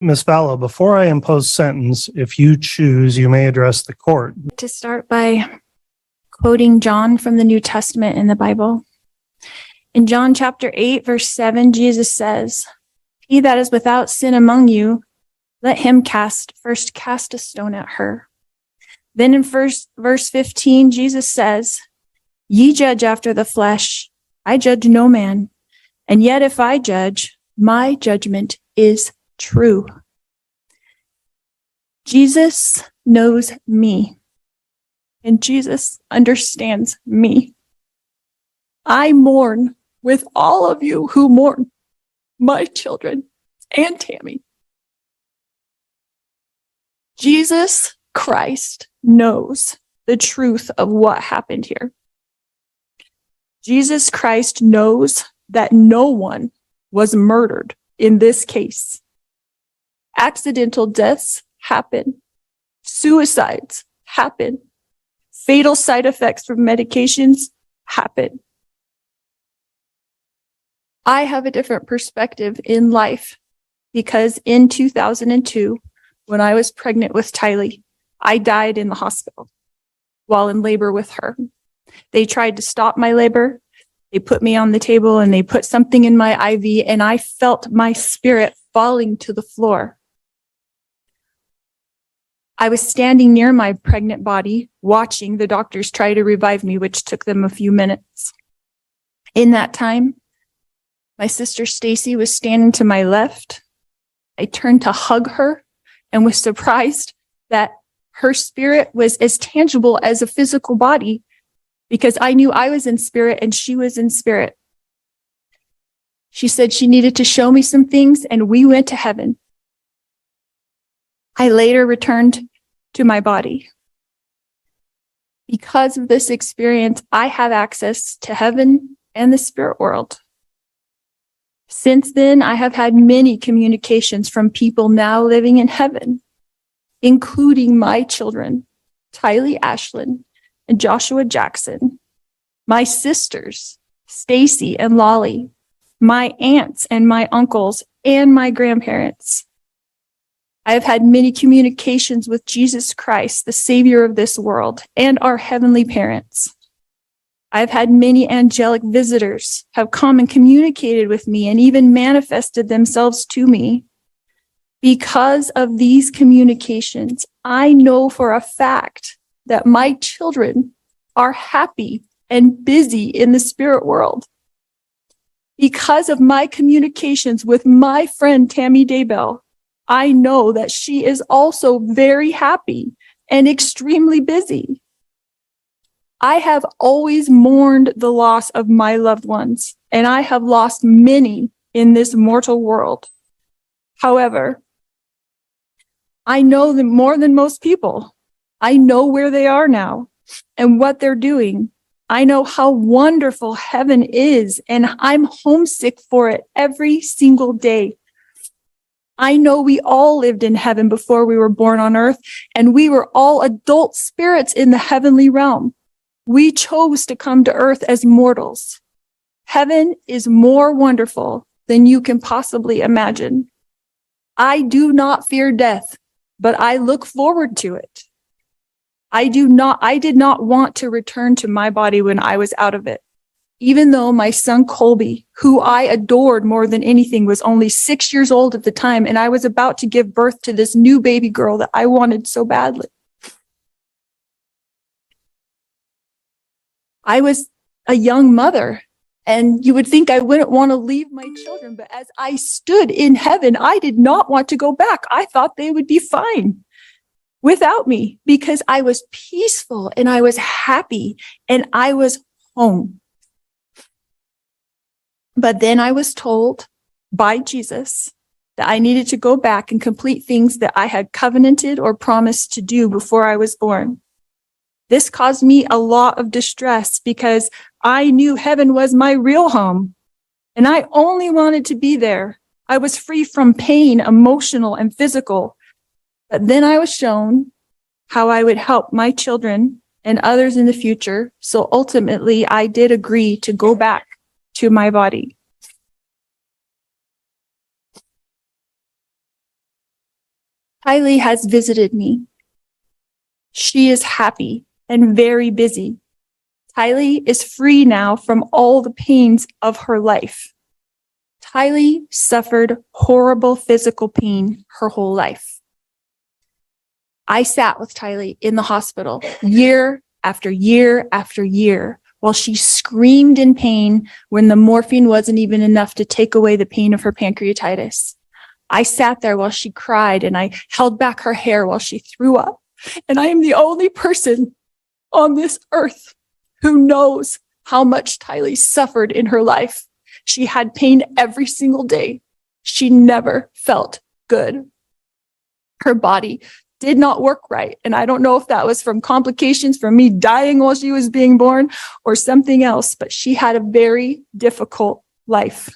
Ms. Vallow, before I impose sentence, if you choose, you may address the court. To start by quoting John from the New Testament in the Bible. In John chapter 8, verse 7, Jesus says, "He that is without sin among you, let him first cast a stone at her." Then in verse 15, Jesus says, "Ye judge after the flesh, I judge no man. And yet if I judge, my judgment is true." Jesus knows me, and Jesus understands me. I mourn with all of you who mourn, my children and Tammy. Jesus Christ knows the truth of what happened here. Jesus Christ knows that no one was murdered in this case. Accidental deaths happen. Suicides happen. Fatal side effects from medications happen. I have a different perspective in life because in 2002, when I was pregnant with Tylee, I died in the hospital while in labor with her. They tried to stop my labor. They put me on the table and they put something in my IV, and I felt my spirit falling to the floor. I was standing near my pregnant body, watching the doctors try to revive me, which took them a few minutes. In that time, my sister Stacy was standing to my left. I turned to hug her and was surprised that her spirit was as tangible as a physical body, because I knew I was in spirit and she was in spirit. She said she needed to show me some things, and we went to heaven. I later returned to my body. Because of this experience, I have access to heaven and the spirit world. Since then, I have had many communications from people now living in heaven, including my children, Tylee Ashlyn and Joshua Jackson, my sisters, Stacy and Lolly, my aunts and my uncles, and my grandparents. I have had many communications with Jesus Christ, the Savior of this world, and our heavenly parents. I've had many angelic visitors have come and communicated with me and even manifested themselves to me. Because of these communications, I know for a fact that my children are happy and busy in the spirit world. Because of my communications with my friend Tammy Daybell, I know that she is also very happy and extremely busy. I have always mourned the loss of my loved ones, and I have lost many in this mortal world. However, I know them more than most people. I know where they are now and what they're doing. I know how wonderful heaven is, and I'm homesick for it every single day. I know we all lived in heaven before we were born on earth, and we were all adult spirits in the heavenly realm. We chose to come to earth as mortals. Heaven is more wonderful than you can possibly imagine. I do not fear death, but I look forward to it. I did not want to return to my body when I was out of it. Even though my son Colby, who I adored more than anything, was only 6 years old at the time, and I was about to give birth to this new baby girl that I wanted so badly. I was a young mother, and you would think I wouldn't want to leave my children, but as I stood in heaven, I did not want to go back. I thought they would be fine without me because I was peaceful and I was happy and I was home. But then I was told by Jesus that I needed to go back and complete things that I had covenanted or promised to do before I was born. This caused me a lot of distress because I knew heaven was my real home, and I only wanted to be there. I was free from pain, emotional and physical. But then I was shown how I would help my children and others in the future. So ultimately, I did agree to go back to my body. Tylee has visited me. She is happy and very busy. Tylee is free now from all the pains of her life. Tylee suffered horrible physical pain her whole life. I sat with Tylee in the hospital year after year after year while she screamed in pain when the morphine wasn't even enough to take away the pain of her pancreatitis. I sat there while she cried and I held back her hair while she threw up. And I am the only person on this earth who knows how much Tylee suffered in her life. She had pain every single day. She never felt good. Her body did not work right. And I don't know if that was from complications from me dying while she was being born or something else, but she had a very difficult life.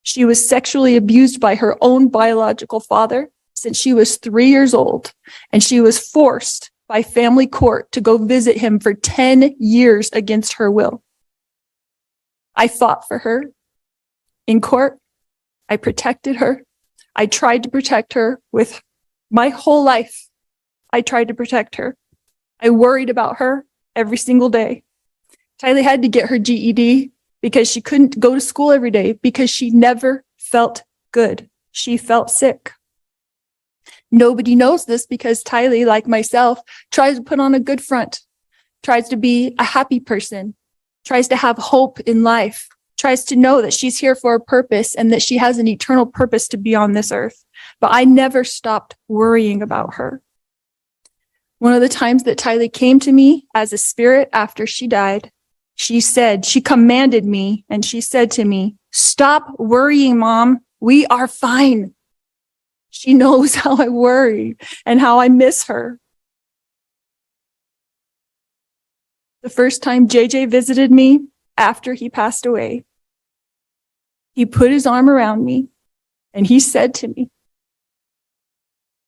She was sexually abused by her own biological father since she was 3 years old, and she was forced by family court to go visit him for 10 years against her will. I fought for her in court. I protected her. I tried to protect her with my whole life. I tried to protect her. I worried about her every single day. Tylee had to get her GED because she couldn't go to school every day because she never felt good. She felt sick. Nobody knows this because Tylee, like myself, tries to put on a good front, tries to be a happy person, tries to have hope in life, tries to know that she's here for a purpose and that she has an eternal purpose to be on this earth. But I never stopped worrying about her. One of the times that Tylee came to me as a spirit after she died, she commanded me and she said to me, "Stop worrying, Mom. We are fine." She knows how I worry and how I miss her. The first time JJ visited me after he passed away, he put his arm around me and he said to me,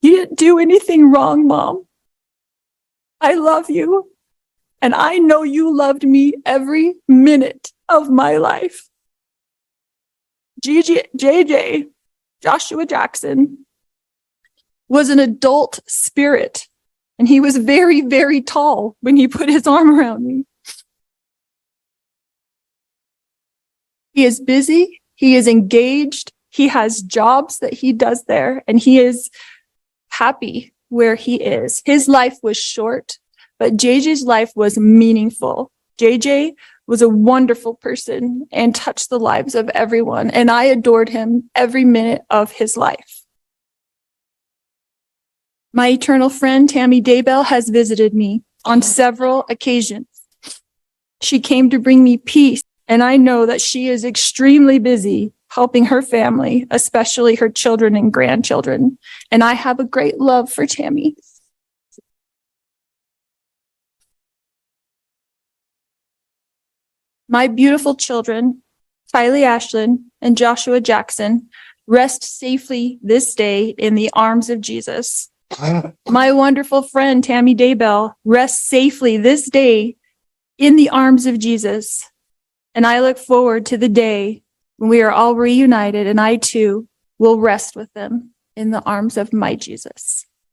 "You didn't do anything wrong, Mom. I love you. And I know you loved me every minute of my life." JJ, Joshua Jackson, was an adult spirit. And he was very, very tall when he put his arm around me. He is busy. He is engaged. He has jobs that he does there. And he is happy where he is. His life was short, but JJ's life was meaningful. JJ was a wonderful person and touched the lives of everyone. And I adored him every minute of his life. My eternal friend, Tammy Daybell, has visited me on several occasions. She came to bring me peace, and I know that she is extremely busy helping her family, especially her children and grandchildren. And I have a great love for Tammy. My beautiful children, Tylee Ashlyn and Joshua Jackson, rest safely this day in the arms of Jesus. My wonderful friend, Tammy Daybell, rests safely this day in the arms of Jesus. And I look forward to the day when we are all reunited and I too will rest with them in the arms of my Jesus.